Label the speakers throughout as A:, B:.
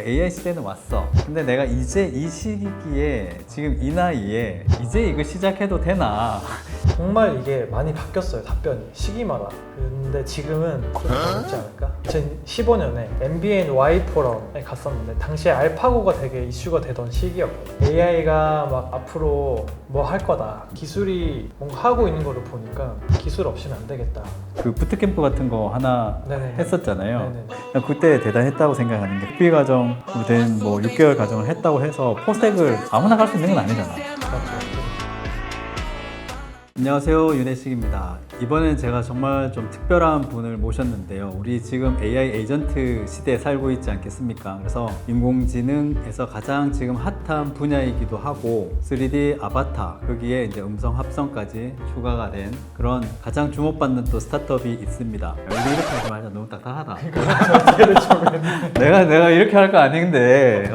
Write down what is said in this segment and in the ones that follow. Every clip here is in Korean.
A: AI 시대는 왔어. 근데 내가 이제 이 시기에 지금 이 나이에 이제 이거 시작해도 되나?
B: 정말 이게 많이 바뀌었어요, 답변이 시기마다. 근데 지금은 좀 어렵지 않을까? 2015년에 MBN Y 포럼에 갔었는데 당시에 알파고가 되게 이슈가 되던 시기였거든요. AI가 막 앞으로 뭐 할 거다, 기술이 뭔가 하고 있는 거를 보니까 기술 없이는 안 되겠다.
A: 그 부트캠프 같은 거 하나
B: 네네.
A: 했었잖아요.
B: 네네.
A: 그때 대단했다고 생각하는 게 학비 과정 된 뭐 6개월 과정을 했다고 해서 포스텍을 아무나 갈 수 있는 건 아니잖아.
B: 맞죠.
A: 안녕하세요, 윤혜식입니다. 이번엔 제가 정말 좀 특별한 분을 모셨는데요. 우리 지금 AI 에이전트 시대에 살고 있지 않겠습니까? 그래서 인공지능에서 가장 지금 핫한 분야이기도 하고 3D 아바타, 거기에 이제 음성 합성까지 추가가 된 그런 가장 주목받는 또 스타트업이 있습니다. 우리 이렇게 하지 말자. 너무 딱딱하다. 내가 이렇게 할 거 아닌데.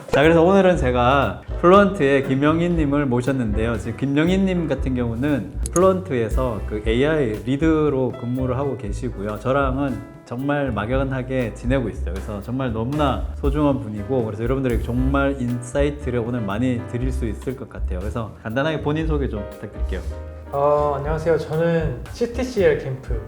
A: 자, 그래서 오늘은 제가 플루언트의 김영희님을 모셨는데요. 지금 김영희님 같은 경우는 플루언트에서 그 AI 리드로 근무를 하고 계시고요. 저랑은 정말 막연하게 지내고 있어요. 그래서 정말 너무나 소중한 분이고, 그래서 여러분들에게 정말 인사이트를 오늘 많이 드릴 수 있을 것 같아요. 그래서 간단하게 본인 소개 좀 부탁드릴게요.
B: 안녕하세요. 저는 CTCL 캠프,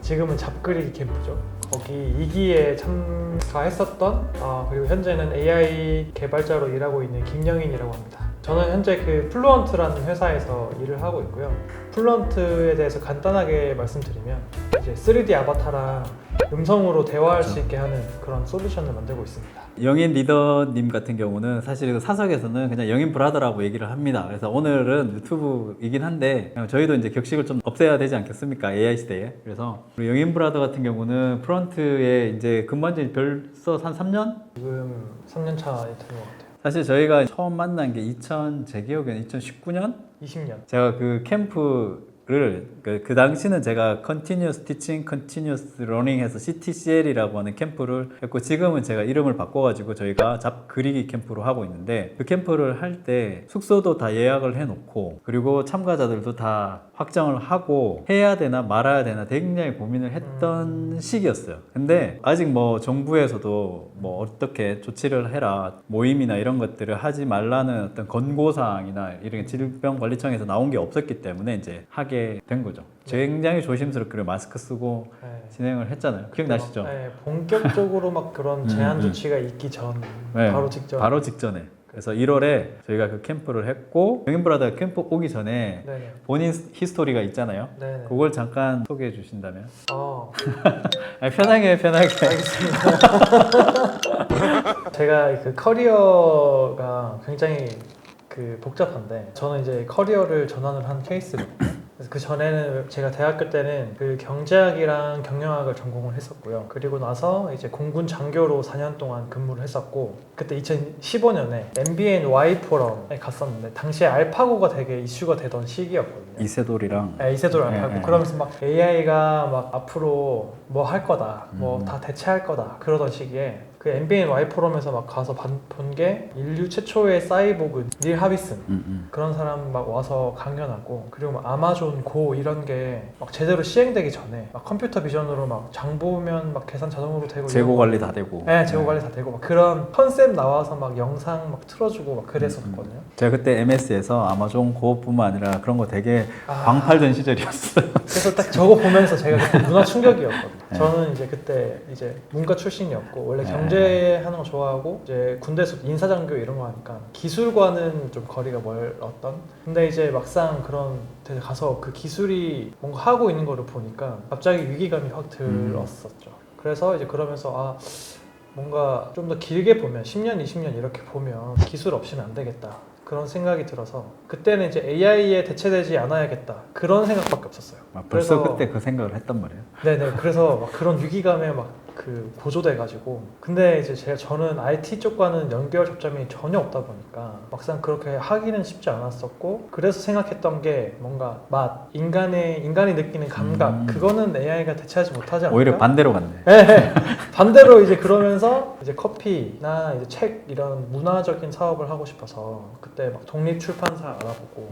B: 지금은 잡그리기 캠프죠. 거기 2기에 참가했었던, 그리고 현재는 AI 개발자로 일하고 있는 김영인이라고 합니다. 저는 현재 그 플루언트라는 회사에서 일을 하고 있고요. 플루언트에 대해서 간단하게 말씀드리면 이제 3D 아바타랑 음성으로 대화할 수 있게 하는 그런 솔루션을 만들고 있습니다.
A: 영인 리더님 같은 경우는 사실 그 사석에서는 그냥 영인 브라더라고 얘기를 합니다. 그래서 오늘은 유튜브이긴 한데 저희도 이제 격식을 좀 없애야 되지 않겠습니까? AI 시대에. 그래서 우리 영인 브라더 같은 경우는 프론트에 이제 근무한 지 벌써 한 3년?
B: 지금 3년 차 된 것 같아요.
A: 사실 저희가 처음 만난 게 제 기억에는 2019년?
B: 20년.
A: 제가 그 캠프를 그 당시는 제가 Continuous Teaching, Continuous Learning 해서 CTCL이라고 하는 캠프를 했고, 지금은 제가 이름을 바꿔가지고 저희가 잡 그리기 캠프로 하고 있는데, 그 캠프를 할 때 숙소도 다 예약을 해놓고 그리고 참가자들도 다 확정을 하고 해야 되나 말아야 되나 굉장히 고민을 했던 시기였어요. 근데 아직 뭐 정부에서도 뭐 어떻게 조치를 해라, 모임이나 이런 것들을 하지 말라는 어떤 권고사항이나 이런 질병관리청에서 나온 게 없었기 때문에 이제 하게 된 거죠. 굉장히 조심스럽게 마스크 쓰고 진행을 했잖아요. 기억나시죠?
B: 네, 본격적으로 막 그런 제한 조치가 있기 전,
A: 네,
B: 바로
A: 직전에. 그래서 1월에 저희가 그 캠프를 했고, 영인브라더 캠프 오기 전에
B: 네네.
A: 본인 히스토리가 있잖아요.
B: 네네.
A: 그걸 잠깐 소개해 주신다면?
B: 어,
A: 아니, 편하게.
B: 알겠습니다. 제가 그 커리어가 굉장히 그 복잡한데, 저는 이제 커리어를 전환을 한 케이스거든요. 그래서 그 전에는 제가 대학교 때는 그 경제학이랑 경영학을 전공을 했었고요. 그리고 나서 이제 공군 장교로 4년 동안 근무를 했었고, 그때 2015년에 MBN Y 포럼에 갔었는데 당시에 알파고가 되게 이슈가 되던 시기였거든요.
A: 이세돌이랑.
B: 이세돌 알파고.
A: 네.
B: 그러면서 막 AI가 막 앞으로 뭐 할 거다, 뭐 다 대체할 거다 그러던 시기에 그 MBN Y 포럼에서 막 가서 본 게 인류 최초의 사이보그 닐 하비슨 그런 사람 막 와서 강연하고, 그리고 막 아마존 고 이런 게 막 제대로 시행되기 전에 막 컴퓨터 비전으로 막 장 보면 막 계산 자동으로 되고
A: 재고 관리 다 되고.
B: 네, 재고 관리 다 되고 막 그런 컨셉 나와서 막 영상 막 틀어주고 막 그랬었거든요.
A: 제가 그때 MS에서 아마존 고뿐만 아니라 그런 거 되게 광팔던 시절이었어요.
B: 그래서 딱 저거 보면서 제가 그때 문화 충격이었거든요.
A: 네.
B: 저는 이제 그때 이제 문과 출신이었고 원래 경제하는 거 좋아하고 이제 군대에서 인사장교 이런 거 하니까 기술과는 좀 거리가 멀었던. 근데 이제 막상 그런 데 가서 그 기술이 뭔가 하고 있는 거를 보니까 갑자기 위기감이 확 들었었죠. 그래서 이제 그러면서 뭔가 좀 더 길게 보면 10년, 20년 이렇게 보면 기술 없이는 안 되겠다. 그런 생각이 들어서 그때는 이제 AI에 대체되지 않아야겠다 그런 생각밖에 없었어요.
A: 벌써 그때 그 생각을 했단 말이에요.
B: 네네. 그래서 막 그런 위기감에 막 그 고조돼가지고, 근데 이제 저는 IT 쪽과는 연결 접점이 전혀 없다 보니까 막상 그렇게 하기는 쉽지 않았었고, 그래서 생각했던 게 뭔가 인간이 느끼는 감각, 그거는 AI가 대체하지 못하지 않을까?
A: 오히려 반대로 갔네.
B: 네, 반대로 이제 그러면서 이제 커피나 이제 책 이런 문화적인 사업을 하고 싶어서 그때 막 독립 출판사 알아보고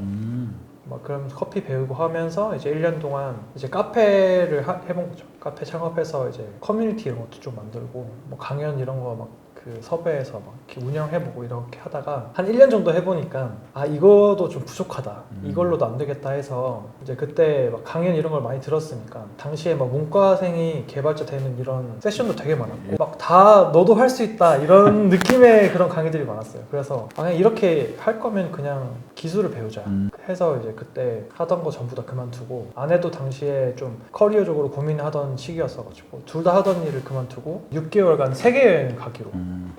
B: 막 그러면서 커피 배우고 하면서 이제 1년 동안 이제 카페를 해본 거죠. 카페 창업해서 이제 커뮤니티 이런 것도 좀 만들고 뭐 강연 이런 거 막 그 섭외해서 막 이렇게 운영해보고 이렇게 하다가 한 1년 정도 해보니까 아 이거도 좀 부족하다 이걸로도 안 되겠다 해서 이제 그때 막 강연 이런 걸 많이 들었으니까 당시에 막 문과생이 개발자 되는 이런 세션도 되게 많았고 막 다 너도 할 수 있다 이런 느낌의 그런 강의들이 많았어요. 그래서 아 그냥 이렇게 할 거면 그냥 기술을 배우자 해서 이제 그때 하던 거 전부 다 그만두고 아내도 당시에 좀 커리어적으로 고민하던 시기였어가지고 둘 다 하던 일을 그만두고 6개월간 세계 여행을 가기로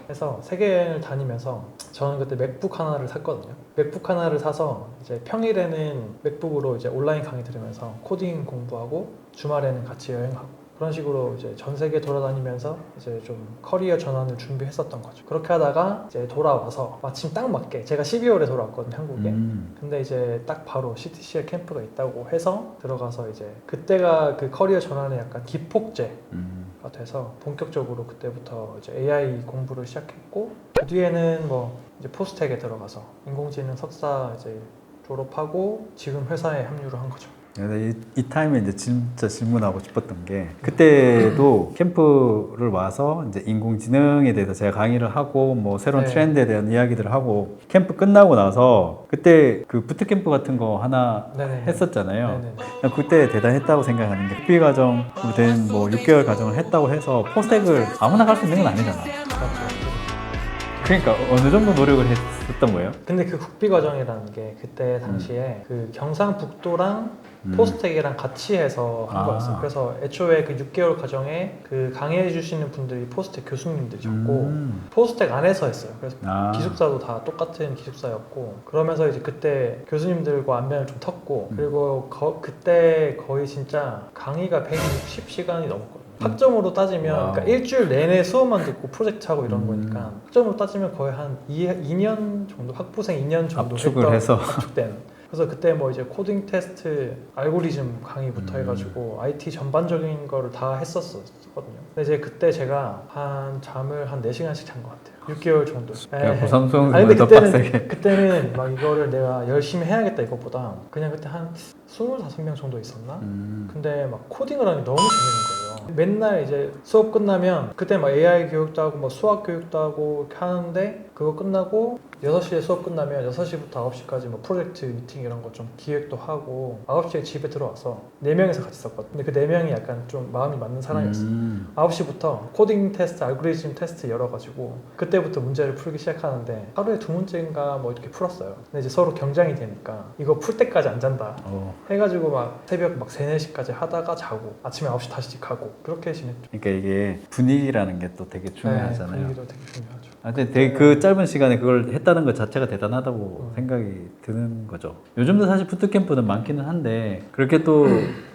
B: 해서 세계 여행을 다니면서 저는 그때 맥북 하나를 샀거든요. 맥북 하나를 사서 이제 평일에는 맥북으로 이제 온라인 강의 들으면서 코딩 공부하고 주말에는 같이 여행하고 그런 식으로 이제 전 세계 돌아다니면서 이제 좀 커리어 전환을 준비했었던 거죠. 그렇게 하다가 이제 돌아와서 마침 딱 맞게 제가 12월에 돌아왔거든요, 한국에. 근데 이제 딱 바로 CTCL 캠프가 있다고 해서 들어가서 이제 그때가 그 커리어 전환의 약간 기폭제가 돼서 본격적으로 그때부터 이제 AI 공부를 시작했고 그 뒤에는 뭐 이제 포스텍에 들어가서 인공지능 석사 이제 졸업하고 지금 회사에 합류를 한 거죠.
A: 이 타임에 이제 진짜 질문하고 싶었던 게 그때도 캠프를 와서 이제 인공지능에 대해서 제가 강의를 하고 뭐 새로운
B: 네.
A: 트렌드에 대한 이야기들을 하고 캠프 끝나고 나서 그때 그 부트캠프 같은 거 하나
B: 네네.
A: 했었잖아요.
B: 네네.
A: 그때 대단했다고 생각하는 게 FP 과정 된 뭐 6개월 과정을 했다고 해서 포스텍을 아무나 갈 수 있는 건 아니잖아.
B: 맞죠.
A: 그러니까 어느 정도 노력을 했었던 거예요?
B: 근데 그 국비 과정이라는 게 그때 당시에 그 경상북도랑 포스텍이랑 같이 해서 한 거였어요. 그래서 애초에 그 6개월 과정에 그 강의해 주시는 분들이 포스텍 교수님들이셨고 포스텍 안에서 했어요. 그래서 기숙사도 다 똑같은 기숙사였고 그러면서 이제 그때 교수님들과 안면을 좀 텄고 그리고 그때 거의 진짜 강의가 160시간이 넘었거든요. 학점으로 따지면 그러니까 일주일 내내 수업만 듣고 프로젝트 하고 이런 거니까 학점으로 따지면 거의 한 2년 정도 학부생 2년 정도
A: 압축을 해서
B: 압축된 그래서 그때 뭐 이제 코딩 테스트 알고리즘 강의부터 해가지고 IT 전반적인 거를 다 했었거든요. 근데 이제 그때 제가 잠을 한 4시간씩 잔 것 같아요. 6개월 정도.
A: 고삼수험생보다 더 빡세게.
B: 그때는 막 이거를 내가 열심히 해야겠다 이것보다 그냥 그때 한 25명 정도 있었나? 근데 막 코딩을 하는 게 너무 재밌는 거예요. 맨날 이제 수업 끝나면 그때 막 AI 교육도 하고 뭐 수학 교육도 하고 이렇게 하는데 그거 끝나고 6시에 수업 끝나면 6시부터 9시까지 뭐 프로젝트 미팅 이런 거 좀 기획도 하고 9시에 집에 들어와서 4명이서 같이 썼거든요. 근데 그 4명이 약간 좀 마음이 맞는 사람이었어요. 9시부터 코딩 테스트, 알고리즘 테스트 열어가지고 그때부터 문제를 풀기 시작하는데 하루에 2문제인가 뭐 이렇게 풀었어요. 근데 이제 서로 경쟁이 되니까 이거 풀 때까지 안 잔다 해가지고 막 새벽 막 3, 4시까지 하다가 자고 아침에 9시 다시 가고 그렇게 지냈죠.
A: 그러니까 이게 분위기라는 게 또 되게 중요하잖아요.
B: 네, 분위기도 되게 중요하죠.
A: 근데 되게 그 짧은 시간에 그걸 했다는 것 자체가 대단하다고 생각이 드는 거죠. 요즘도 사실 부트캠프는 많기는 한데 그렇게 또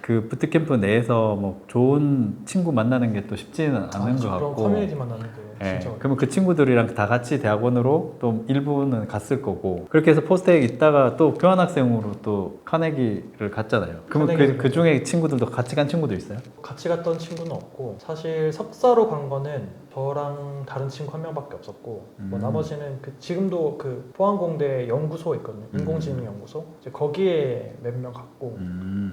A: 그 부트캠프 내에서 뭐 좋은 친구 만나는 게 또 쉽지는 않은 것
B: 그런
A: 같고
B: 커뮤니티 만나는 게 진짜
A: 그러면 그 친구들이랑 다 같이 대학원으로 또 일부는 갔을 거고 그렇게 해서 포스텍에 있다가 또 교환학생으로 또 카네기를 갔잖아요. 그러면 그 중에 친구들도 같이 간 친구도 있어요?
B: 같이 갔던 친구는 없고 사실 석사로 간 거는 저랑 다른 친구 한 명밖에 없었고 뭐 나머지는 지금도 그 포항공대 연구소 있거든요. 인공지능 연구소 이제 거기에 몇 명 갔고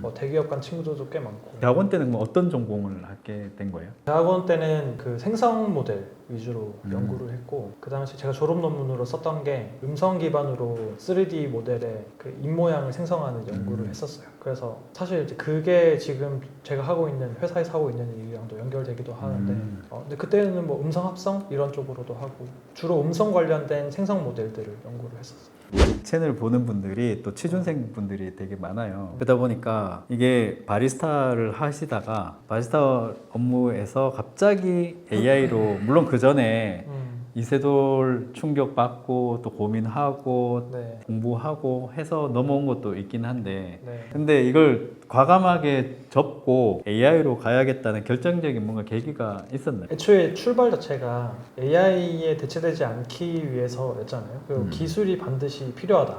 B: 뭐 대기업 간 친구들도 꽤 많고.
A: 대학원 때는 뭐 어떤 전공을 하게 된 거예요?
B: 대학원 때는 그 생성 모델 위주로 연구를 했고 그 당시 제가 졸업 논문으로 썼던 게 음성 기반으로 3D 모델의 그 입모양을 생성하는 연구를 했었어요. 그래서 사실 이제 그게 지금 제가 하고 있는 회사에서 하고 있는 일이랑도 연결되기도 하는데 근데 그때는 뭐 음성 합성 이런 쪽으로도 하고 주로 음성 관련된 생성 모델들을 연구를 했었어요.
A: 이 채널 보는 분들이 또 취준생 분들이 되게 많아요. 그러다 보니까 이게 바리스타를 하시다가 바리스타 업무에서 갑자기 AI로 물론 그 전에 이세돌 충격받고 또 고민하고
B: 네.
A: 공부하고 해서 넘어온 것도 있긴 한데
B: 네.
A: 근데 이걸 과감하게 접고 AI로 가야겠다는 결정적인 뭔가 계기가 있었나요?
B: 애초에 출발 자체가 AI에 대체되지 않기 위해서였잖아요. 그리고 기술이 반드시 필요하다.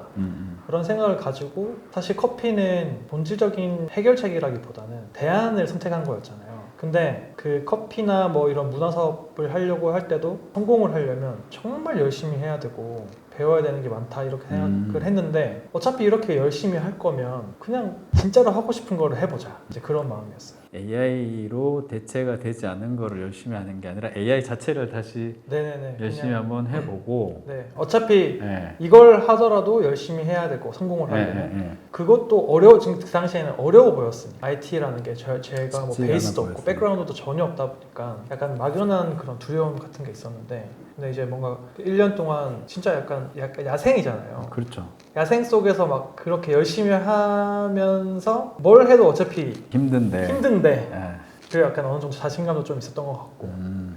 B: 그런 생각을 가지고 사실 커피는 본질적인 해결책이라기보다는 대안을 선택한 거였잖아요. 근데 그 커피나 뭐 이런 문화 사업을 하려고 할 때도 성공을 하려면 정말 열심히 해야 되고 배워야 되는 게 많다 이렇게 생각을 했는데 어차피 이렇게 열심히 할 거면 그냥 진짜로 하고 싶은 거를 해보자 이제 그런 마음이었어요.
A: AI로 대체가 되지 않는 거를 열심히 하는 게 아니라 AI 자체를 다시
B: 네네네.
A: 열심히
B: 그냥,
A: 한번 해보고
B: 네. 어차피
A: 네.
B: 이걸 하더라도 열심히 해야 되고 성공을
A: 네,
B: 하려면
A: 네, 네.
B: 그것도 지금 그 당시에는 어려워 보였습니다. IT라는 게 제가 뭐
A: 쉽지
B: 베이스도
A: 않아
B: 없고
A: 보였어요.
B: 백그라운드도 전혀 없다 보니까 약간 막연한 그런 두려움 같은 게 있었는데 근데 이제 뭔가 1년 동안 진짜 약간 야생이잖아요.
A: 그렇죠.
B: 야생 속에서 막 그렇게 열심히 하면서 뭘 해도 어차피
A: 힘든데
B: 힘든데
A: 네.
B: 그 약간 어느 정도 자신감도 좀 있었던 것 같고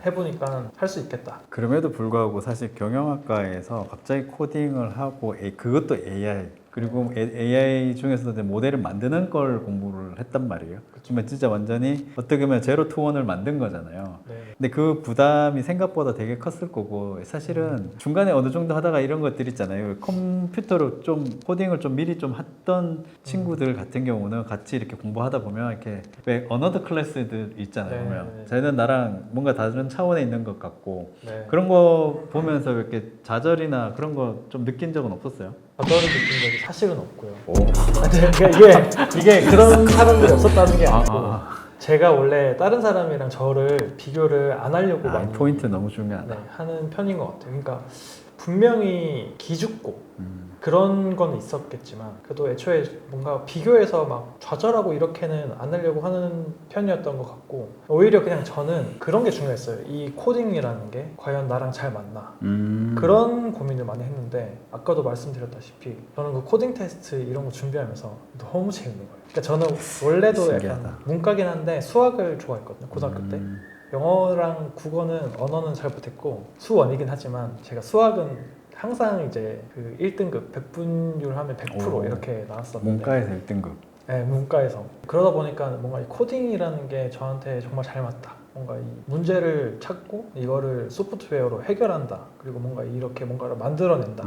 B: 해보니까 할 수 있겠다.
A: 그럼에도 불구하고 사실 경영학과에서 갑자기 코딩을 하고 그것도 AI 그리고 AI 중에서도 이제 모델을 만드는 걸 공부를 했단 말이에요. 그러면 진짜 완전히 어떻게 보면 제로 투 원을 만든 거잖아요.
B: 네.
A: 근데 그 부담이 생각보다 되게 컸을 거고 사실은 중간에 어느 정도 하다가 이런 것들 있잖아요. 컴퓨터로 좀 코딩을 좀 미리 좀 했던 친구들 같은 경우는 같이 이렇게 공부하다 보면 이렇게 왜 어너더 클래스들 있잖아요.
B: 네,
A: 보면
B: 네.
A: 쟤는 나랑 뭔가 다른 차원에 있는 것 같고
B: 네.
A: 그런 거 보면서 이렇게 좌절이나 그런 거 좀 느낀 적은 없었어요?
B: 좌절을 느낀 적이 사실은 없고요. 그러니까 이게 그런 사람들이 없었다는 게 아니고 제가 원래 다른 사람이랑 저를 비교를 안 하려고
A: 이
B: 많이
A: 포인트 너무 중요하다.
B: 네, 하는 편인 것 같아요. 그러니까 분명히 기죽고 그런 건 있었겠지만 그래도 애초에 뭔가 비교해서 막 좌절하고 이렇게는 안 하려고 하는 편이었던 것 같고 오히려 그냥 저는 그런 게 중요했어요. 이 코딩이라는 게 과연 나랑 잘 맞나 그런 고민을 많이 했는데 아까도 말씀드렸다시피 저는 그 코딩 테스트 이런 거 준비하면서 너무 재밌는 거예요. 그러니까 저는 원래도
A: 신기하다.
B: 약간 문과긴 한데 수학을 좋아했거든요. 고등학교 때. 영어랑 국어는 언어는 잘 못했고 수원이긴 하지만 제가 수학은 항상 이제 그 1등급 백분율 하면 100%
A: 오.
B: 이렇게 나왔었는데
A: 문과에서 1등급.
B: 네, 문과에서 그러다 보니까 뭔가 이 코딩이라는 게 저한테 정말 잘 맞다. 뭔가 이 문제를 찾고 이거를 소프트웨어로 해결한다. 그리고 뭔가 이렇게 뭔가를 만들어낸다.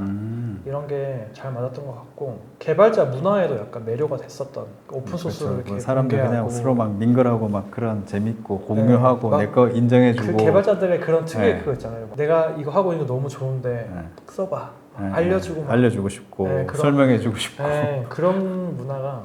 B: 이런 게 잘 맞았던 것 같고 개발자 문화에도 약간 매료가 됐었던 오픈 소스를
A: 그렇죠.
B: 이렇게
A: 뭐 사람들 그냥
B: 공개하고
A: 서로 막 민글하고 막 그런 재밌고 공유하고
B: 막
A: 내 거 인정해주고
B: 그 개발자들의 그런 특유의
A: 네.
B: 그거 있잖아요. 내가 이거 하고 있는 거 너무 좋은데
A: 네.
B: 써봐.
A: 네,
B: 알려주고 막.
A: 알려주고 싶고
B: 네, 그런-
A: 설명해주고 싶고
B: 네, 그런 문화가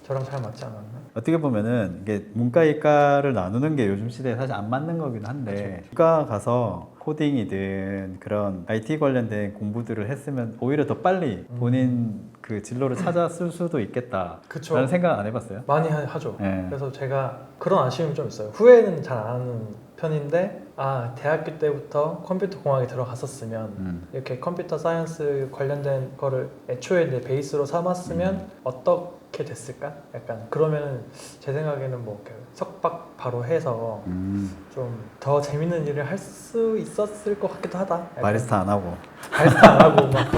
B: 저랑 잘 맞지 않았나?
A: 어떻게 보면은 이게 문과 이과를 나누는 게 요즘 시대에 사실 안 맞는 거긴 한데 이과 가서 코딩이든 그런 IT 관련된 공부들을 했으면 오히려 더 빨리 본인 그 진로를 찾았을 수도 있겠다
B: 그쵸.
A: 라는 생각 안 해봤어요?
B: 많이 하죠.
A: 네.
B: 그래서 제가 그런 아쉬움이 좀 있어요. 후회는 잘 안 하는 편인데 대학교 때부터 컴퓨터 공학에 들어갔었으면 이렇게 컴퓨터 사이언스 관련된 거를 애초에 내 베이스로 삼았으면 어떻게 됐을까? 약간 그러면 제 생각에는 뭐 이렇게 석박 바로 해서 좀 더 재밌는 일을 할 수 있었을 것 같기도 하다. 약간
A: 바리스타 안 하고
B: 바리스타 안 하고 막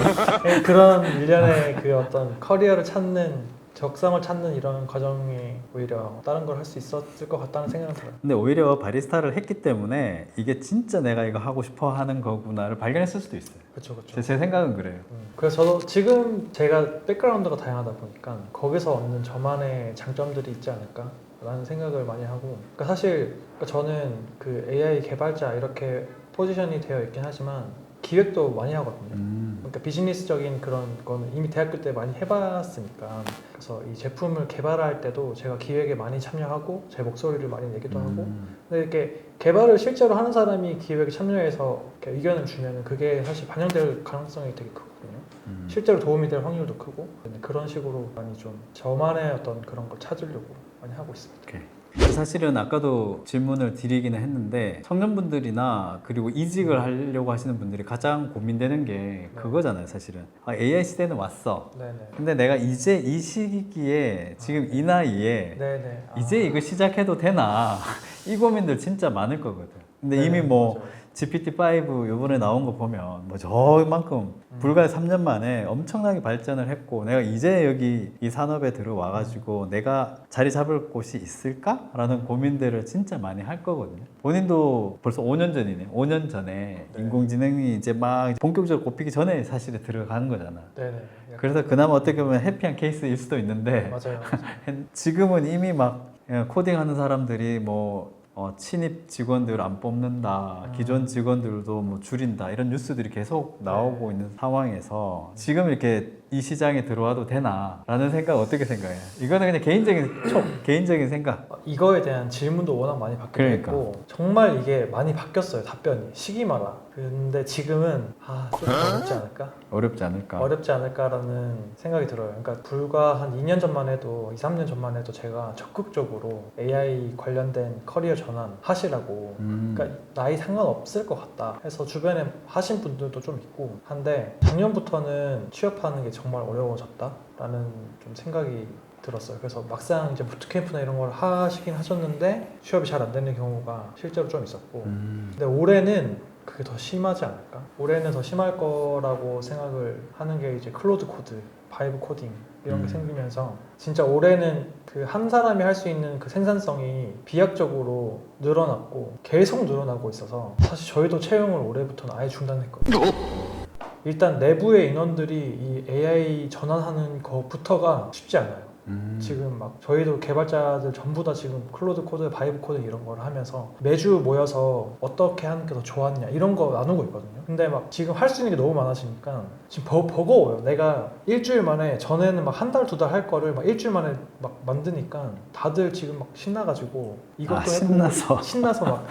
B: 그런 일련의 그 어떤 커리어를 찾는 적성을 찾는 이런 과정이 오히려 다른 걸 할 수 있었을 것 같다는 생각은 들어요.
A: 근데 오히려 바리스타를 했기 때문에 이게 진짜 내가 이거 하고 싶어 하는 거구나를 발견했을 수도 있어요.
B: 그렇죠, 그렇죠.
A: 제 생각은 그래요.
B: 그래서 저도 지금 제가 백그라운드가 다양하다 보니까 거기서 얻는 저만의 장점들이 있지 않을까 라는 생각을 많이 하고 그러니까 사실 저는 그 AI 개발자 이렇게 포지션이 되어 있긴 하지만 기획도 많이 하거든요. 그러니까 비즈니스적인 그런 거는 이미 대학교 때 많이 해봤으니까 그래서 이 제품을 개발할 때도 제가 기획에 많이 참여하고 제 목소리를 많이 내기도 하고 근데 이렇게 개발을 실제로 하는 사람이 기획에 참여해서 이렇게 의견을 주면 그게 사실 반영될 가능성이 되게 크거든요. 실제로 도움이 될 확률도 크고 그런 식으로 많이 좀 저만의 어떤 그런 걸 찾으려고 많이 하고 있습니다.
A: 오케이. 사실은 아까도 질문을 드리기는 했는데 청년분들이나 그리고 이직을 하려고 하시는 분들이 가장 고민되는 게 그거잖아요 사실은 AI 시대는 왔어
B: 네네.
A: 근데 내가 이제 이 시기에 지금 이 나이에
B: 네네.
A: 이제 이거 시작해도 되나 이 고민들 진짜 많을 거거든 근데
B: 네,
A: 이미 뭐
B: 맞아요.
A: GPT-5 요번에 나온 거 보면 뭐 저만큼 불과 3년 만에 엄청나게 발전을 했고 내가 이제 여기 이 산업에 들어와가지고 내가 자리 잡을 곳이 있을까라는 고민들을 진짜 많이 할 거거든요. 본인도 벌써 5년 전이네. 5년 전에
B: 네.
A: 인공지능이 이제 막 본격적으로 꼽히기 전에 사실에 들어간 거잖아.
B: 네네.
A: 그래서 그나마 어떻게 보면 해피한 케이스일 수도 있는데
B: 맞아요.
A: 지금은 이미 막 코딩하는 사람들이 뭐 신입 직원들 안 뽑는다, 기존 직원들도 뭐 줄인다 이런 뉴스들이 계속 나오고 있는 상황에서 지금 이렇게 이 시장에 들어와도 되나라는 생각 어떻게 생각해요? 이거는 그냥 개인적인 생각.
B: 이거에 대한 질문도 워낙 많이 받기도
A: 그러니까.
B: 했고 정말 이게 많이 바뀌었어요. 답변이 시기마다. 근데 지금은 좀 어렵지 않을까?
A: 어렵지 않을까?
B: 어렵지 않을까라는 생각이 들어요. 그러니까 불과 한 2년 전만 해도 2, 3년 전만 해도 제가 적극적으로 AI 관련된 커리어 전환 하시라고 그러니까 나이 상관없을 것 같다 해서 주변에 하신 분들도 좀 있고 한데 작년부터는 취업하는 게 정말 어려워졌다라는 좀 생각이 들었어요. 그래서 막상 이제 부트캠프나 이런 걸 하시긴 하셨는데 취업이 잘 안 되는 경우가 실제로 좀 있었고 근데 올해는 그게 더 심하지 않을까? 올해는 더 심할 거라고 생각을 하는 게 이제 클로드 코드, 바이브 코딩 이런 게 생기면서 진짜 올해는 그 한 사람이 할 수 있는 그 생산성이 비약적으로 늘어났고 계속 늘어나고 있어서 사실 저희도 채용을 올해부터는 아예 중단했거든요. 일단 내부의 인원들이 이 AI 전환하는 것부터가 쉽지 않아요. 지금 막 저희도 개발자들 전부 다 지금 클로드 코드, 바이브 코드 이런 걸 하면서 매주 모여서 어떻게 하는 게 더 좋았냐 이런 거 나누고 있거든요. 근데 막 지금 할 수 있는 게 너무 많아지니까 지금 버거워요. 내가 일주일 만에 전에는 막 한 달, 두 달 할 거를 막 일주일 만에 막 만드니까 다들 지금 막 신나가지고 이것도 해보고 신나서 막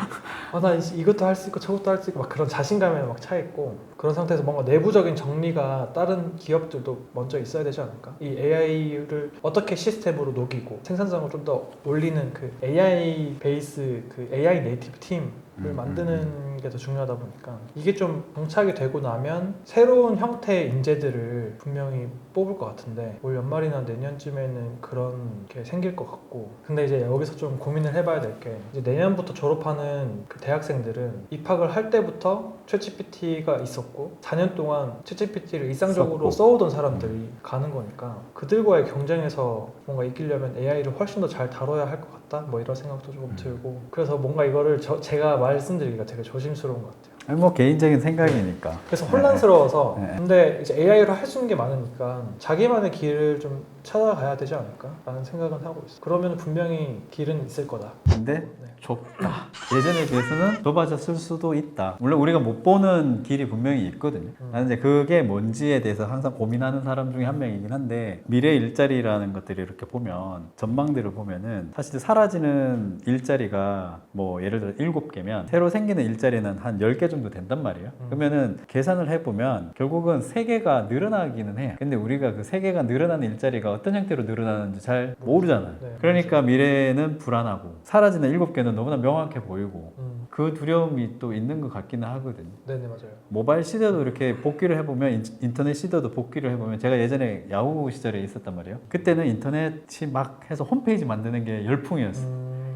B: 나 이것도 할 수 있고 저것도 할 수 있고 막 그런 자신감에 막 차 있고 그런 상태에서 뭔가 내부적인 정리가 다른 기업들도 먼저 있어야 되지 않을까? 이 AI를 어떻게 시스템으로 녹이고 생산성을 좀 더 올리는 그 AI 베이스 그 AI 네이티브 팀을 만드는 게 더 중요하다 보니까 이게 좀 정착이 되고 나면 새로운 형태의 인재들을 분명히 뽑을 것 같은데 올 연말이나 내년쯤에는 그런 게 생길 것 같고 근데 이제 여기서 좀 고민을 해봐야 될 게 이제 내년부터 졸업하는 그 대학생들은 입학을 할 때부터 챗GPT가 있었고 4년 동안 챗GPT를 일상적으로 써오던 사람들이 가는 거니까 그들과의 경쟁에서 뭔가 이기려면 AI를 훨씬 더 잘 다뤄야 할 것 같다 뭐 이런 생각도 조금 들고 그래서 뭔가 이거를 제가 말씀드리기가 되게 조심스러운 것 같아요.
A: 아니, 뭐 개인적인 생각이니까.
B: 그래서 혼란스러워서
A: 네.
B: 근데 이제 AI로 할 수 있는 게 많으니까 자기만의 길을 좀 찾아가야 되지 않을까라는 생각은 하고 있어요. 그러면 분명히 길은 있을 거다.
A: 근데 좁다. 예전에 비해서는 좁아졌을 수도 있다. 물론 우리가 못 보는 길이 분명히 있거든요. 나는 이제 그게 뭔지에 대해서 항상 고민하는 사람 중에 한 명이긴 한데 미래 일자리라는 것들이 이렇게 보면 전망들을 보면은 사실 사라지는 일자리가 뭐 예를 들어 7개면 새로 생기는 일자리는 한 10개 정도 된단 말이에요. 그러면은 계산을 해보면 결국은 3개가 늘어나기는 해요. 근데 우리가 그 3개가 늘어나는 일자리가 어떤 형태로 늘어나는지 잘 모르잖아요.
B: 네,
A: 그러니까 미래는 불안하고 사라지는 7개는 너무나 명확해 보이고 그 두려움이 또 있는 것 같기는 하거든요.
B: 네네 맞아요.
A: 모바일 시대도 이렇게 복귀를 해보면 인터넷 시대도 복귀를 해보면 제가 예전에 야후 시절에 있었단 말이에요. 그때는 인터넷이 막 해서 홈페이지 만드는 게 열풍이었어.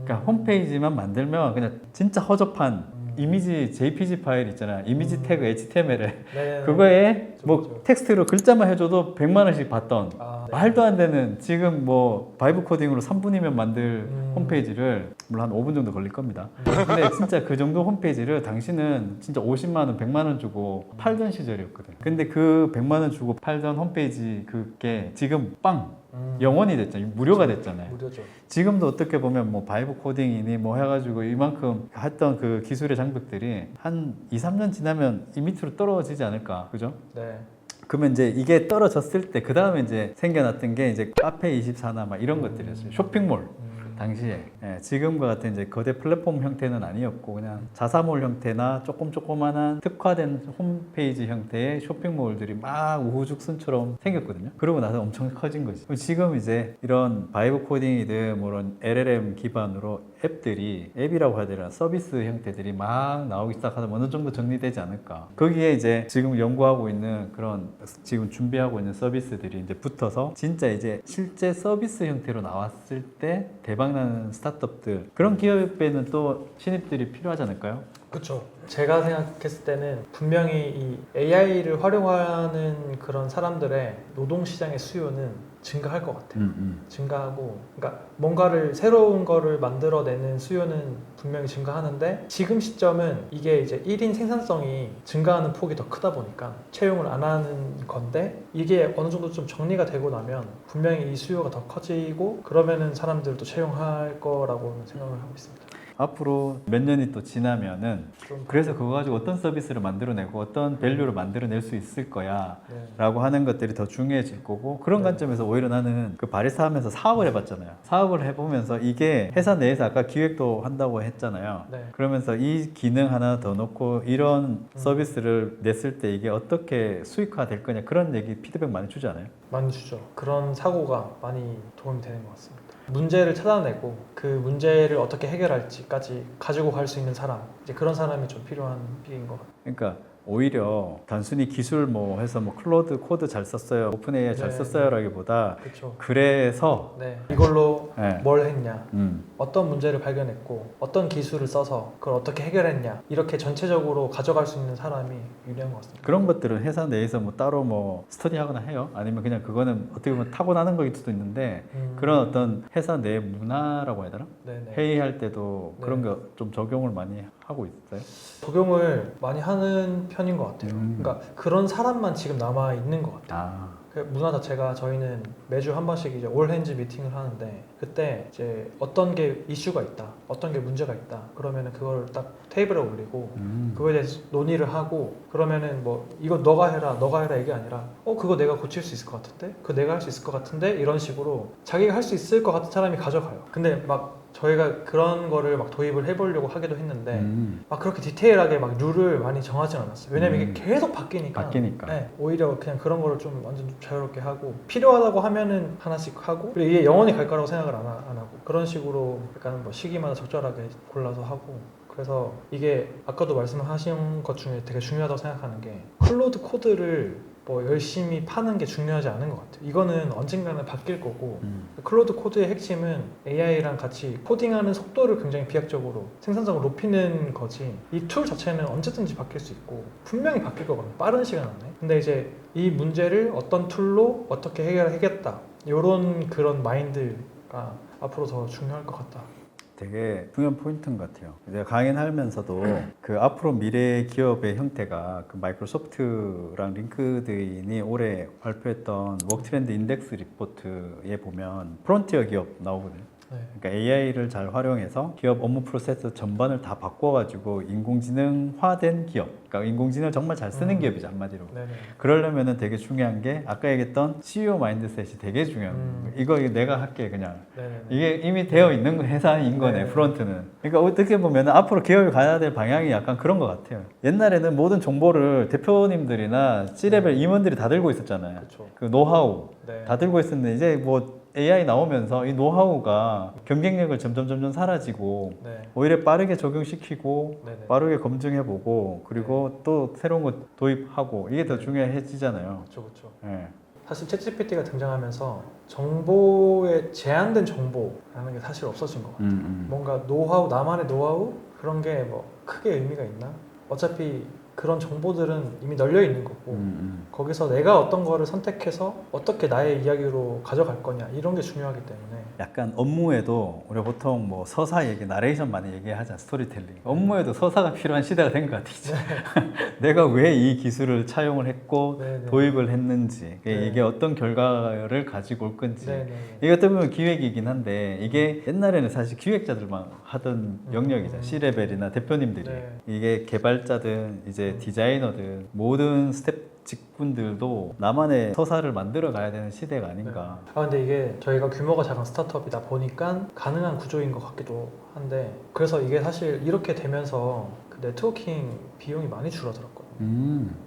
A: 그러니까 홈페이지만 만들면 그냥 진짜 허접한 이미지 JPG 파일 있잖아. 이미지 태그 HTML에
B: 네네네.
A: 그거에 뭐
B: 그렇죠.
A: 텍스트로 글자만 해줘도 100만 원씩 받던
B: 네.
A: 말도 안 되는 지금 뭐 바이브 코딩으로 3분이면 만들 홈페이지를 물론 한 5분 정도 걸릴 겁니다. 근데 진짜 그 정도 홈페이지를 당신은 진짜 50만 원, 100만 원 주고 팔던 시절이었거든. 근데 그 100만 원 주고 팔던 홈페이지 그게 지금 빵 영원이 됐잖아요. 무료가 됐잖아요.
B: 무료죠.
A: 지금도 어떻게 보면 뭐 바이브 코딩이니 뭐 해가지고 이만큼 했던 그 기술의 장벽들이 한 2, 3년 지나면 이 밑으로 떨어지지 않을까. 그죠?
B: 네.
A: 그러면 이제 이게 떨어졌을 때 그 다음에 이제 생겨났던 게 이제 카페24나 막 이런 것들이었어요. 쇼핑몰. 당시에 지금과 같은 이제 거대 플랫폼 형태는 아니었고 그냥 자사몰 형태나 조그만한 특화된 홈페이지 형태의 쇼핑몰들이 막 우후죽순처럼 생겼거든요. 그러고 나서 엄청 커진 거지. 지금 이제 이런 바이브 코딩이든 뭐 이런 LLM 기반으로 앱이라고 해야 되나 서비스 형태들이 막 나오기 시작하면 어느 정도 정리되지 않을까. 거기에 이제 지금 연구하고 있는 그런 지금 준비하고 있는 서비스들이 이제 붙어서 진짜 이제 실제 서비스 형태로 나왔을 때 대박나는 스타트업들 그런 기업에는 또 신입들이 필요하지 않을까요?
B: 그렇죠. 제가 생각했을 때는 분명히 이 AI를 활용하는 그런 사람들의 노동시장의 수요는 증가할 것 같아요. 증가하고, 그러니까 뭔가를 새로운 거를 만들어내는 수요는 분명히 증가하는데 지금 시점은 이게 이제 1인 생산성이 증가하는 폭이 더 크다 보니까 채용을 안 하는 건데 이게 어느 정도 좀 정리가 되고 나면 분명히 이 수요가 더 커지고 그러면은 사람들도 채용할 거라고 생각을 하고 있습니다.
A: 앞으로 몇 년이 또 지나면은
B: 좀
A: 그래서 그거 가지고 어떤 서비스를 만들어내고 어떤 밸류를 만들어낼 수 있을 거야
B: 네.
A: 라고 하는 것들이 더 중요해질 거고 그런
B: 네.
A: 관점에서 오히려 나는 그 바리스타 하면서 사업을 해봤잖아요. 사업을 해보면서 이게 회사 내에서 아까 기획도 한다고 했잖아요.
B: 네.
A: 그러면서 이 기능 하나 더 넣고 이런 서비스를 냈을 때 이게 어떻게 수익화 될 거냐 그런 얘기 피드백 많이 주지 않아요?
B: 많이 주죠. 그런 사고가 많이 도움이 되는 것 같습니다. 문제를 찾아내고 그 문제를 어떻게 해결할지까지 가지고 갈 수 있는 사람, 이제 그런 사람이 좀 필요한 필인 것 같아요.
A: 그러니까 오히려 단순히 기술 뭐 해서 뭐 클로드 코드 잘 썼어요, 오픈 AI 잘
B: 네.
A: 썼어요라기보다
B: 그렇죠.
A: 그래서
B: 네. 이걸로
A: 네.
B: 뭘 했냐,
A: 음.
B: 어떤 문제를 발견했고, 어떤 기술을 써서 그걸 어떻게 해결했냐, 이렇게 전체적으로 가져갈 수 있는 사람이 유리한 것 같습니다.
A: 그런 것들은 회사 내에서 뭐 따로 뭐 스터디하거나 해요? 아니면 그냥 그거는 어떻게 보면 타고나는 거일 수도 있는데 그런 어떤 회사 내 문화라고 해야 되나?
B: 네네.
A: 회의할 때도
B: 네.
A: 그런 거 좀 적용을 많이 하고 있어요?
B: 적용을 많이 하는 편인 것 같아요.
A: 음.
B: 그러니까 그런 사람만 지금 남아 있는 것 같아요.
A: 아,
B: 그 문화 자체가 저희는 매주 한 번씩 이제 올 핸즈 미팅을 하는데 그때 이제 어떤 게 이슈가 있다, 어떤 게 문제가 있다, 그러면은 그걸 딱 테이블에 올리고 그거에 대해서 논의를 하고 그러면은 뭐 이거 너가 해라 이게 아니라 그거 내가 고칠 수 있을 것 같은데, 그거 내가 할 수 있을 것 같은데 이런 식으로 자기가 할 수 있을 것 같은 사람이 가져가요. 근데 막 저희가 그런 거를 막 도입을 해보려고 하기도 했는데 막 그렇게 디테일하게 막 룰을 많이 정하진 않았어요. 왜냐면 이게 계속 바뀌니까. 네, 오히려 그냥 그런 거를 좀 완전 좀 자유롭게 하고 필요하다고 하면은 하나씩 하고 그리고 이게 영원히 갈 거라고 생각을 안 하고 그런 식으로 약간 뭐 시기마다 적절하게 골라서 하고 그래서 이게 아까도 말씀하신 것 중에 되게 중요하다고 생각하는 게 클로드 코드를 뭐 열심히 파는 게 중요하지 않은 것 같아요. 이거는 언젠가는 바뀔 거고 클로드 코드의 핵심은 AI랑 같이 코딩하는 속도를 굉장히 비약적으로 생산성을 높이는 거지 이 툴 자체는 언제든지 바뀔 수 있고 분명히 바뀔 거거든요. 빠른 시간 안에. 근데 이제 이 문제를 어떤 툴로 어떻게 해결하겠다 이런 그런 마인드가 앞으로 더 중요할 것 같다.
A: 되게 중요한 포인트인 것 같아요. 내가 강연하면서도 그 앞으로 미래 기업의 형태가 그 마이크로소프트랑 링크드인이 올해 발표했던 워크트렌드 인덱스 리포트에 보면 프론티어 기업 나오거든요.
B: 네.
A: 그러니까 AI를 잘 활용해서 기업 업무 프로세스 전반을 다 바꿔가지고 인공지능화된 기업, 그러니까 인공지능을 정말 잘 쓰는 기업이죠, 한마디로.
B: 네네.
A: 그러려면은 되게 중요한 게 아까 얘기했던 CEO 마인드셋이 되게 중요한 거예요. 이거 내가 할게 그냥.
B: 네네네.
A: 이게 이미 되어 있는 회사인 거네,
B: 네.
A: 프론트는. 그러니까 어떻게 보면 앞으로 기업이 가야 될 방향이 약간 그런 것 같아요. 옛날에는 모든 정보를 대표님들이나 C레벨 임원들이 다 들고 있었잖아요.
B: 그쵸.
A: 그 노하우
B: 네.
A: 다 들고 있었는데 이제 뭐 AI 나오면서 이 노하우가 경쟁력을 점점 사라지고
B: 네.
A: 오히려 빠르게 적용시키고
B: 네네.
A: 빠르게 검증해보고 그리고 또 새로운 거 도입하고 이게 더 중요해지잖아요.
B: 그렇죠, 그렇죠.
A: 예.
B: 사실 챗GPT가 등장하면서 정보의 제한된 정보라는 게 사실 없어진 것 같아요. 뭔가 노하우, 나만의 노하우 그런 게 뭐 크게 의미가 있나? 어차피 그런 정보들은 이미 널려 있는 거고 거기서 내가 어떤 거를 선택해서 어떻게 나의 이야기로 가져갈 거냐 이런 게 중요하기 때문에
A: 약간 업무에도 우리가 보통 뭐 서사 얘기, 나레이션 많이 얘기하잖아, 스토리텔링. 업무에도 서사가 필요한 시대가 된 것 같아 이제. 내가 왜 이 기술을 차용을 했고
B: 네네.
A: 도입을 했는지
B: 네.
A: 이게 어떤 결과를 가지고 올 건지
B: 네네.
A: 이게 어떻게 보면 기획이긴 한데 이게 옛날에는 사실 기획자들만 하던 영역이잖아요. C레벨이나 대표님들이.
B: 네.
A: 이게 개발자든 이제 디자이너든 모든 스텝 직군들도 나만의 서사를 만들어 가야 되는 시대가 아닌가.
B: 아 근데 이게 저희가 규모가 작은 스타트업이다 보니까 가능한 구조인 것 같기도 한데 그래서 이게 사실 이렇게 되면서 그 네트워킹 비용이 많이 줄어들었거든요.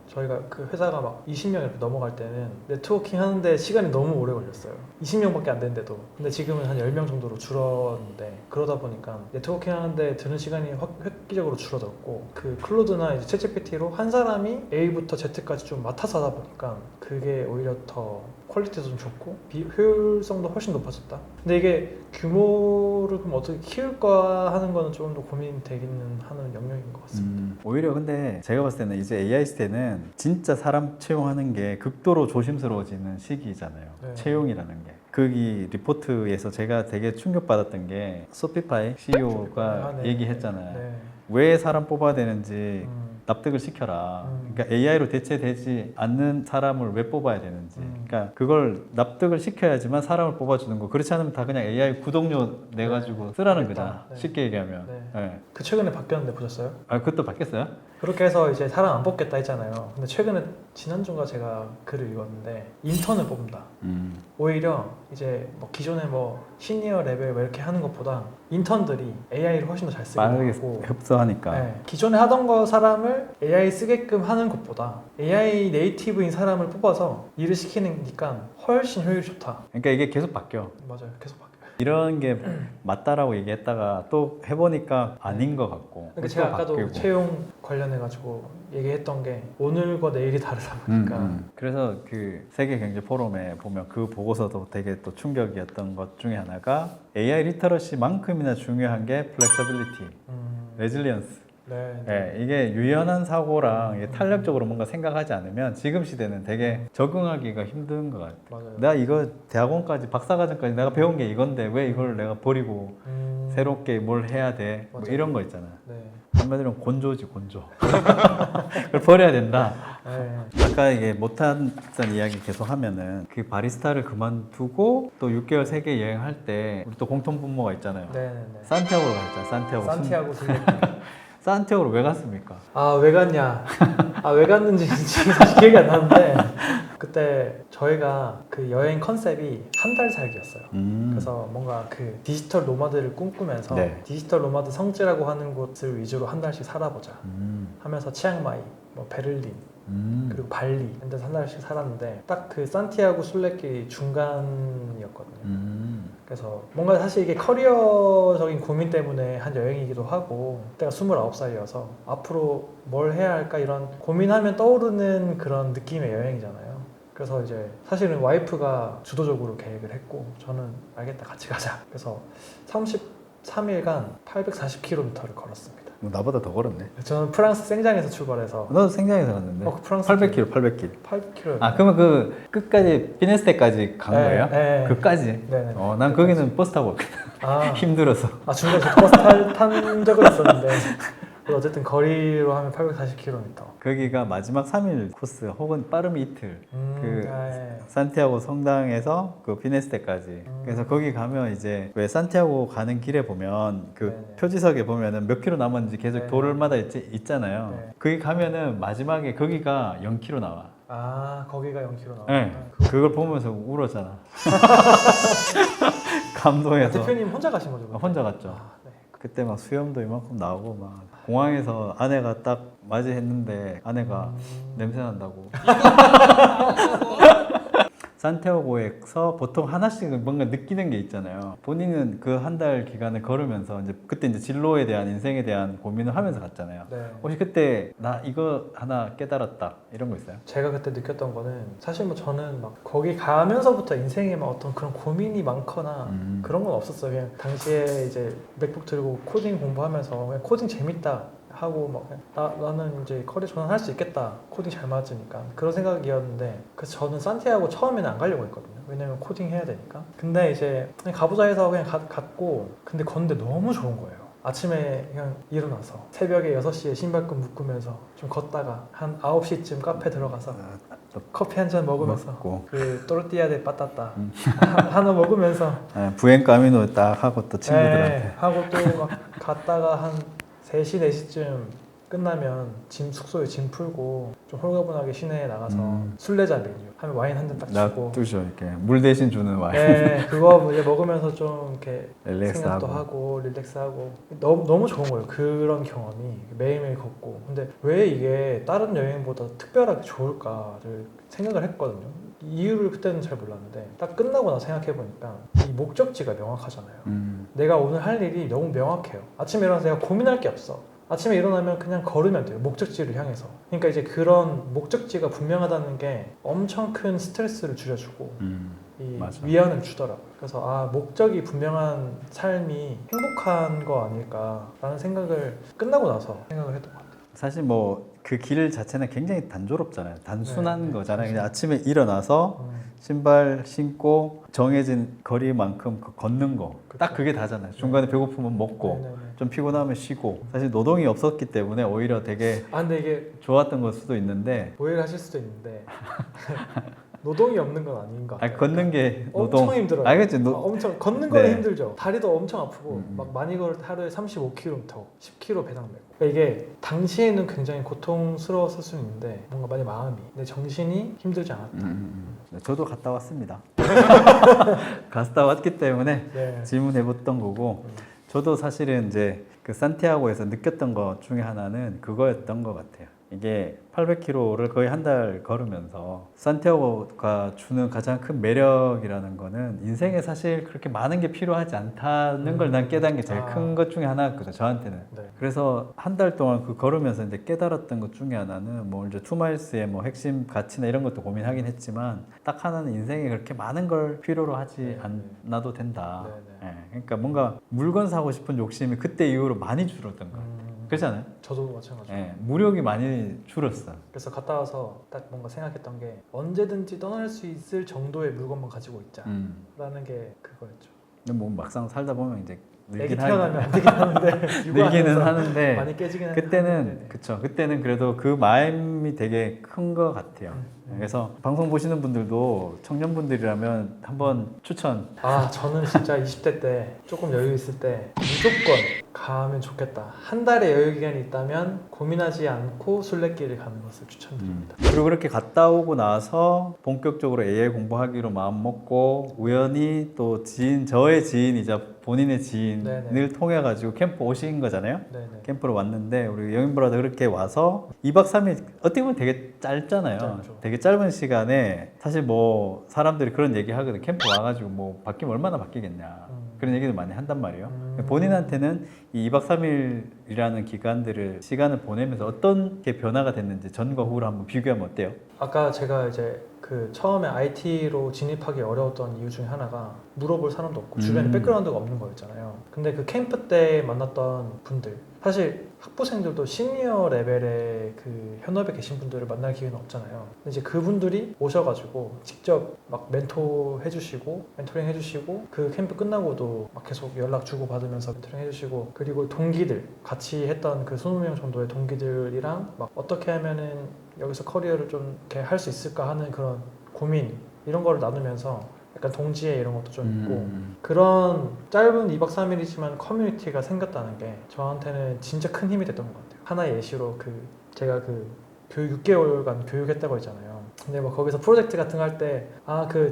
B: 저희가 그 회사가 막 20명 이렇게 넘어갈 때는 네트워킹 하는데 시간이 너무 오래 걸렸어요. 20명밖에 안 됐는데도. 근데 지금은 한 10명 정도로 줄었는데 그러다 보니까 네트워킹 하는데 드는 시간이 획기적으로 줄어들었고 그 클로드나 이제 챗GPT로 한 사람이 A부터 Z까지 좀 맡아서 하다 보니까 그게 오히려 더 퀄리티도 좀 좋고 효율성도 훨씬 높아졌다. 근데 이게 규모를 그럼 어떻게 키울까 하는 거는 조금 더 고민되기는 하는 영역인 것 같습니다.
A: 오히려 근데 제가 봤을 때는 이제 AI 시대는 진짜 사람 채용하는 게 극도로 조심스러워지는 시기잖아요.
B: 네.
A: 채용이라는 게. 거기 리포트에서 제가 되게 충격받았던 게 소피파이 CEO가
B: 아, 네.
A: 얘기했잖아요.
B: 네.
A: 왜 사람 뽑아야 되는지 납득을 시켜라. 그러니까 AI로 대체되지 않는 사람을 왜 뽑아야 되는지. 그러니까 그러니까 그걸 납득을 시켜야지만 사람을 뽑아주는 거. 그렇지 않으면 다 그냥 AI 구독료 내가지고 쓰라는
B: 알겠다.
A: 거잖아.
B: 네.
A: 쉽게 얘기하면.
B: 네.
A: 네.
B: 그 최근에 바뀌었는데 보셨어요?
A: 아, 그것도 바뀌었어요?
B: 그렇게 해서 이제 사람 안 뽑겠다 했잖아요. 근데 최근에 지난주인가 제가 글을 읽었는데 인턴을 뽑는다. 오히려 이제 뭐 기존에 뭐 시니어 레벨 뭐 이렇게 하는 것보다 인턴들이 AI를 훨씬 더 잘 쓰게
A: 빠르게
B: 되고
A: 흡수하니까.
B: 네, 기존에 하던 거 사람을 AI 쓰게끔 하는 것보다 AI 네이티브인 사람을 뽑아서 일을 시키니까 훨씬 효율이 좋다.
A: 그러니까 이게 계속 바뀌어.
B: 맞아요. 계속 바뀌어요.
A: 이런 게 맞다라고 얘기했다가 또 해보니까 아닌 것 같고.
B: 그러니까
A: 또
B: 제가 아까도
A: 바뀌고.
B: 채용 관련해가지고 얘기했던 게 오늘과 내일이 다르다 보니까
A: 그래서 그 세계 경제 포럼에 보면 그 보고서도 되게 또 충격이었던 것 중에 하나가 AI 리터러시만큼이나 중요한 게 플렉서빌리티, 레질리언스.
B: 네,
A: 예, 이게 유연한 사고랑 이게 탄력적으로 뭔가 생각하지 않으면 지금 시대는 되게 적응하기가 힘든 것 같아요.
B: 맞아요.
A: 내가 이거 대학원까지 박사과정까지 내가 배운 게 이건데 왜 이걸 내가 버리고 새롭게 뭘 해야 돼? 뭐
B: 맞아요.
A: 이런 거 있잖아.
B: 네.
A: 한마디로 곤조지 곤조. 그걸 버려야 된다.
B: 네.
A: 아까 이게 못한 이야기 계속 하면은 그 바리스타를 그만두고 또 6개월 세계 여행할 때 우리 또 공통 분모가 있잖아요.
B: 네네네.
A: 산티아고로 갔잖아. 산티아고.
B: 산티아고 순례길.
A: 산티아고로 왜 갔습니까?
B: 아, 왜 갔냐? 아, 왜 갔는지 지금 사실 기억이 안 나는데 그때 저희가 그 여행 컨셉이 한 달 살기였어요. 그래서 뭔가 그 디지털 노마드를 꿈꾸면서
A: 네.
B: 디지털 노마드 성지라고 하는 곳을 위주로 한 달씩 살아보자 하면서 치앙마이, 뭐 베를린, 그리고 발리 이런 데서 한 달씩 살았는데 딱 그 산티아고 순례길이 중간이었거든요. 그래서 뭔가 사실 이게 커리어적인 고민 때문에 한 여행이기도 하고 그때가 29살이어서 앞으로 뭘 해야 할까 이런 고민하면 떠오르는 그런 느낌의 여행이잖아요. 그래서 이제 사실은 와이프가 주도적으로 계획을 했고 저는 알겠다 같이 가자. 그래서 33일간 840km를 걸었습니다.
A: 뭐 나보다 더 걸었네.
B: 저는 프랑스 생장에서 출발해서
A: 너도 생장에서 갔는데.
B: 그 프랑스
A: 800km, 800km.
B: 800km.
A: 아, 그러면 그 끝까지 피네스테까지 간 거예요?
B: 네.
A: 그까지?
B: 네네.
A: 난 거기는 버스 타고 갔거든.
B: 아,
A: 힘들어서.
B: 아 중간에 저도 버스 탄 적은 있었는데 그래도 어쨌든 거리로 하면 840km.
A: 거기가 마지막 3일 코스 혹은 빠르면 이틀. 그
B: 예.
A: 산티아고 성당에서 그 피네스테까지. 그래서 거기 가면 이제 왜 산티아고 가는 길에 보면 그
B: 네네.
A: 표지석에 보면은 몇 킬로 남았는지 계속
B: 네.
A: 도로마다 있잖아요.
B: 네.
A: 거기 가면은 마지막에 거기가 0킬로 나와.
B: 아 거기가 0km 나와.
A: 네. 그걸 보면서 울었잖아.
B: 아,
A: 감동해서.
B: 대표님 혼자 가신 거죠? 그때?
A: 혼자 갔죠.
B: 아, 네.
A: 그때 막 수염도 이만큼 나오고 막 공항에서 아내가 딱 맞이했는데 아내가 냄새 난다고. 산티아고에서 보통 하나씩 뭔가 느끼는 게 있잖아요. 본인은 그 한 달 기간을 걸으면서 이제 그때 이제 진로에 대한 인생에 대한 고민을 하면서 갔잖아요.
B: 네.
A: 혹시 그때 나 이거 하나 깨달았다 이런 거 있어요?
B: 제가 그때 느꼈던 거는 사실 뭐 저는 막 거기 가면서부터 인생에 막 어떤 그런 고민이 많거나 그런 건 없었어요. 그냥 당시에 이제 맥북 들고 코딩 공부하면서 그냥 코딩 재밌다 하고 막 나는 이제 커리어 전환할 수 있겠다. 코딩 잘 맞으니까 그런 생각이었는데 그래서 저는 산티아고 처음에는 안 가려고 했거든요. 왜냐면 코딩 해야 되니까. 근데 이제 그냥 가보자 해서 그냥 갔고 근데 걷는데 너무 좋은 거예요. 아침에 그냥 일어나서 새벽에 6시에 신발끈 묶으면서 좀 걷다가 한 9시쯤 카페 들어가서 커피 한 잔 먹으면서
A: 먹고.
B: 그 또르띠아 데 빠따따 하나 먹으면서
A: 부엔 까미노 딱 하고 또 친구들한테
B: 네, 하고 또 막 갔다가 한 3시, 4시쯤 끝나면 숙소에 짐 풀고 좀 홀가분하게 시내에 나가서 술래자 메뉴 하면 와인 한 잔 딱
A: 나
B: 주고
A: 뜨죠 이렇게 물 대신 주는 와인.
B: 네, 그거 이제 먹으면서 좀 이렇게
A: 릴렉스
B: 생각도 하고 릴렉스하고 너무 좋은 거예요. 그런 경험이 매일매일 걷고. 근데 왜 이게 다른 여행보다 특별하게 좋을까를 생각을 했거든요. 이유를 그때는 잘 몰랐는데 딱 끝나고 나서 생각해보니까 이 목적지가 명확하잖아요. 내가 오늘 할 일이 너무 명확해요. 아침에 일어나서 내가 고민할 게 없어. 아침에 일어나면 그냥 걸으면 돼요. 목적지를 향해서. 그러니까 이제 그런 목적지가 분명하다는 게 엄청 큰 스트레스를 줄여주고 이
A: 맞아.
B: 위안을 주더라고요. 그래서 목적이 분명한 삶이 행복한 거 아닐까라는 생각을 끝나고 나서 생각을 했던 것 같아요.
A: 사실 뭐 그 길 자체는 굉장히 단조롭잖아요. 단순한
B: 네,
A: 거잖아요. 그냥 아침에 일어나서 신발 신고 정해진 거리만큼 걷는 거. 딱 그게 다잖아요. 중간에 배고프면 먹고
B: 네네네.
A: 좀 피곤하면 쉬고. 사실 노동이 없었기 때문에 오히려 되게
B: 근데 이게
A: 좋았던 걸 수도 있는데
B: 오해를 하실 수도 있는데 노동이 없는 건 아닌 것 같아요.
A: 걷는 게 노동.
B: 엄청 힘들어요.
A: 알겠지?
B: 엄청 걷는 거는
A: 네.
B: 힘들죠. 다리도 엄청 아프고 막 많이 걸을 때 하루에 35km, 10km 배낭 메고. 그러니까 이게 당시에는 굉장히 고통스러웠을 수는 있는데 뭔가 많이 마음이, 내 정신이 힘들지 않았다.
A: 저도 갔다 왔습니다. 갔다 왔기 때문에
B: 네.
A: 질문해봤던 거고, 저도 사실은 이제 그 산티아고에서 느꼈던 것 중에 하나는 그거였던 것 같아요. 이게 800km를 거의 한 달 걸으면서 산티아고가 주는 가장 큰 매력이라는 거는 인생에 사실 그렇게 많은 게 필요하지 않다는 걸 난 깨달은 게 제일 큰 것 중에 하나였거든, 저한테는.
B: 네.
A: 그래서 한 달 동안 그 걸으면서 이제 깨달았던 것 중에 하나는 뭐 이제 투마일스의 뭐 핵심 가치나 이런 것도 고민하긴 했지만 딱 하나는 인생에 그렇게 많은 걸 필요로 하지 않아도 된다.
B: 네.
A: 예, 그러니까 뭔가 물건 사고 싶은 욕심이 그때 이후로 많이 줄었던 거야. 그렇잖아요.
B: 저도 마찬가지예요.
A: 예, 무력이 많이 줄었어.
B: 그래서 갔다 와서 딱 뭔가 생각했던 게 언제든지 떠날 수 있을 정도의 물건만 가지고 있자라는 게 그거였죠.
A: 근데 뭐 막상 살다 보면 이제
B: 애기
A: 늘긴
B: 태어나면 안 되긴 하는데
A: 늘기는
B: 육아하면서
A: 하는데
B: 많이 깨지긴
A: 그때는
B: 하는데.
A: 그쵸. 그때는 그래도 그 마음이 되게 큰 것 같아요. 그래서 방송 보시는 분들도 청년분들이라면 한번 추천.
B: 아 저는 진짜 20대 때 조금 여유 있을 때 무조건 가면 좋겠다. 한 달의 여유 기간이 있다면 고민하지 않고 순례길을 가는 것을 추천드립니다.
A: 그리고 그렇게 갔다 오고 나서 본격적으로 AI 공부하기로 마음 먹고 우연히 또 저의 지인이자 본인의 지인을
B: 네네.
A: 통해 가지고 캠프 오신 거잖아요.
B: 네네.
A: 캠프로 왔는데 우리 영인브라더 그렇게 와서 2박 3일 어떻게 보면 되게 짧잖아요.
B: 짧죠.
A: 되게 짧은 시간에 사실 뭐 사람들이 그런 얘기 하거든. 캠프 와가지고 뭐 바뀌면 얼마나 바뀌겠냐. 그런 얘기도 많이 한단 말이에요. 본인한테는 이 2박 3일이라는 기간들을 시간을 보내면서 어떤 게 변화가 됐는지 전과 후를 한번 비교하면 어때요?
B: 아까 제가 이제 그 처음에 IT로 진입하기 어려웠던 이유 중에 하나가 물어볼 사람도 없고 주변에 백그라운드가 없는 거였잖아요. 근데 그 캠프 때 만났던 분들, 사실 학부생들도 시니어 레벨의 그 현업에 계신 분들을 만날 기회는 없잖아요. 근데 이제 그분들이 오셔가지고 직접 막 멘토 해주시고 멘토링 해주시고 그 캠프 끝나고도 막 계속 연락 주고 받으면서 멘토링 해주시고, 그리고 동기들 같이 했던 그 20명 정도의 동기들이랑 막 어떻게 하면은 여기서 커리어를 좀 이렇게 할 수 있을까 하는 그런 고민 이런 거를 나누면서 약간 동지애 이런 것도 좀 있고, 그런 짧은 2박 3일이지만 커뮤니티가 생겼다는 게 저한테는 진짜 큰 힘이 됐던 것 같아요. 하나의 예시로 제가 그 교육 6개월간 교육했다고 했잖아요. 근데 뭐 거기서 프로젝트 같은 거 할 때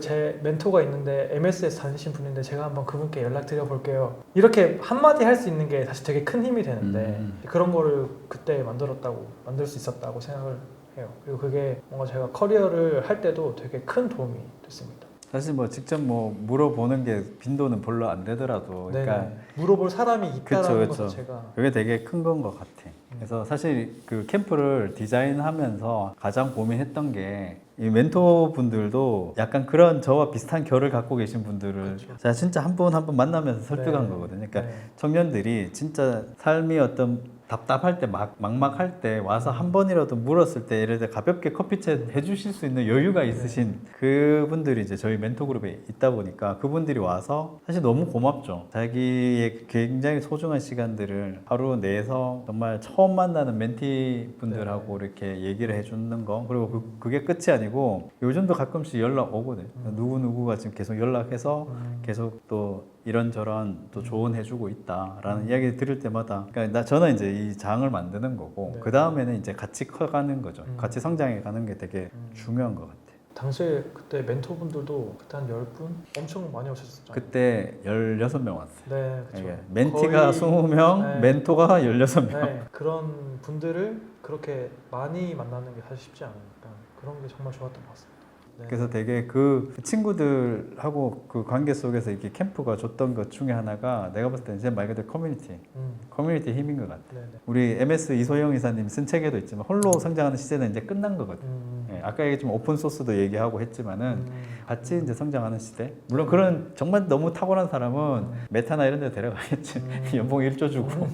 B: 제 멘토가 있는데 MS에서 다니신 분인데 제가 한번 그분께 연락드려 볼게요. 이렇게 한마디 할 수 있는 게 사실 되게 큰 힘이 되는데 그런 거를 그때 만들 수 있었다고 생각을 해요. 그리고 그게 뭔가 제가 커리어를 할 때도 되게 큰 도움이 됐습니다.
A: 사실 뭐 직접 뭐 물어보는 게 빈도는 별로 안 되더라도 그러니까
B: 네네. 물어볼 사람이 있다는 것
A: 그쵸.
B: 자체가
A: 그게 되게 큰 건 것 같아. 그래서 사실 그 캠프를 디자인하면서 가장 고민했던 게 이 멘토분들도 약간 그런 저와 비슷한 결을 갖고 계신 분들을
B: 그쵸.
A: 제가 진짜 한 분 한 분 만나면서 설득한
B: 네.
A: 거거든요. 그러니까
B: 네.
A: 청년들이 진짜 삶이 어떤 답답할 때 막막할 때 와서 한 번이라도 물었을 때 예를 들어 가볍게 커피챗 해주실 수 있는 여유가 있으신 그분들이 이제 저희 멘토 그룹에 있다 보니까 그분들이 와서 사실 너무 고맙죠. 자기의 굉장히 소중한 시간들을 하루 내서 정말 처음 만나는 멘티 분들하고 이렇게 얘기를 해주는 거, 그리고 그게 끝이 아니고 요즘도 가끔씩 연락 오거든. 누구누구가 지금 계속 연락해서 계속 또 이런저런 또 조언해주고 있다라는 이야기 들을 때마다, 그러니까 저는 이제 이 장을 만드는 거고
B: 네.
A: 그 다음에는 이제 같이 커가는 거죠. 같이 성장해 가는 게 되게 중요한 것 같아요.
B: 당시에 그때 멘토분들도 그때 한 10분? 엄청 많이 오셨었잖아요.
A: 그때 16명 왔어요.
B: 네, 그렇죠.
A: 이게 멘티가 20명,
B: 네.
A: 멘토가 16명.
B: 네, 그런 분들을 그렇게 많이 만나는 게 사실 쉽지 않으니까 그런 게 정말 좋았던 것 같습니다. 네.
A: 그래서 되게 그 친구들하고 그 관계 속에서 이렇게 캠프가 줬던 것 중에 하나가 내가 봤을 때는 제 말 그대로 커뮤니티 힘인 것 같아요.
B: 네네.
A: 우리 MS 이소영 이사님 쓴 책에도 있지만 홀로 성장하는 시대는 이제 끝난 거거든요. 예, 아까 얘기했지만 오픈 소스도 얘기하고 했지만은 같이 이제 성장하는 시대. 물론 그런 정말 너무 탁월한 사람은 메타나 이런 데 데려가겠지. 연봉 1조 주고.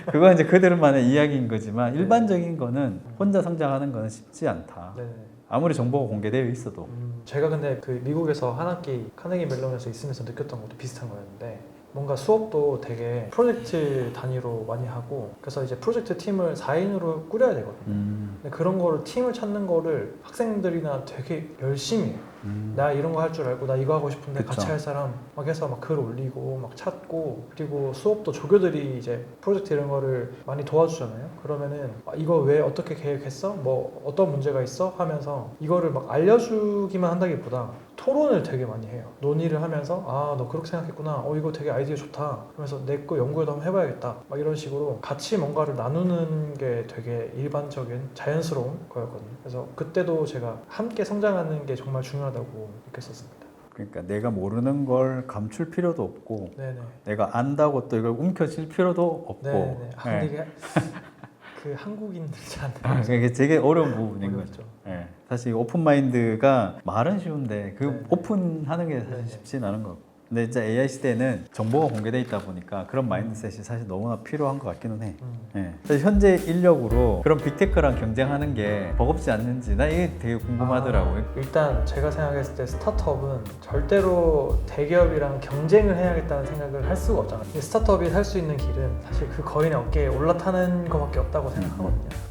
A: 그건 이제 그들만의 이야기인 거지만 일반적인 거는 혼자 성장하는 거는 쉽지 않다.
B: 네네.
A: 아무리 정보가 공개되어 있어도.
B: 제가 근데 그 미국에서 한 학기 카네기 멜론에서 있으면서 느꼈던 것도 비슷한 거였는데, 뭔가 수업도 되게 프로젝트 단위로 많이 하고 그래서 이제 프로젝트 팀을 4인으로 꾸려야 되거든요. 근데 그런 거를 팀을 찾는 거를 학생들이나 되게 열심히 해요. 나 이런 거 할 줄 알고 나 이거 하고 싶은데
A: 그쵸.
B: 같이 할 사람 막 해서 막 글 올리고 막 찾고 그리고 수업도 조교들이 이제 프로젝트 이런 거를 많이 도와주잖아요. 그러면은 이거 왜 어떻게 계획했어? 뭐 어떤 문제가 있어? 하면서 이거를 막 알려주기만 한다기보다 토론을 되게 많이 해요. 논의를 하면서 아 너 그렇게 생각했구나. 이거 되게 아이디어 좋다. 그러면서 내 거 연구도 한번 해봐야겠다. 막 이런 식으로 같이 뭔가를 나누는 게 되게 일반적인 자연스러운 거였거든요. 그래서 그때도 제가 함께 성장하는 게 정말 중요하다고 느꼈었습니다.
A: 그러니까 내가 모르는 걸 감출 필요도 없고
B: 네네.
A: 내가 안다고 또 이걸 움켜쥘 필요도 없고
B: 네네. 근데
A: 네.
B: 이게 그 한국인들이 잘
A: 아, 그게 되게 어려운 부분인
B: 어렵죠.
A: 거죠. 네. 사실 오픈마인드가 말은 쉬운데 그
B: 네네.
A: 오픈하는 게 사실
B: 네네.
A: 쉽진 않은 것 같고 근데 진짜 AI 시대에는 정보가 공개돼 있다 보니까 그런 마인드셋이 사실 너무나 필요한 것 같기는 해. 예. 사실 현재 인력으로 그런 빅테크랑 경쟁하는 게 버겁지 않는지 나 이게 되게 궁금하더라고요.
B: 일단 제가 생각했을 때 스타트업은 절대로 대기업이랑 경쟁을 해야겠다는 생각을 할 수가 없잖아요. 이 스타트업이 살 수 있는 길은 사실 그 거인의 어깨에 올라타는 것밖에 없다고 생각하거든요.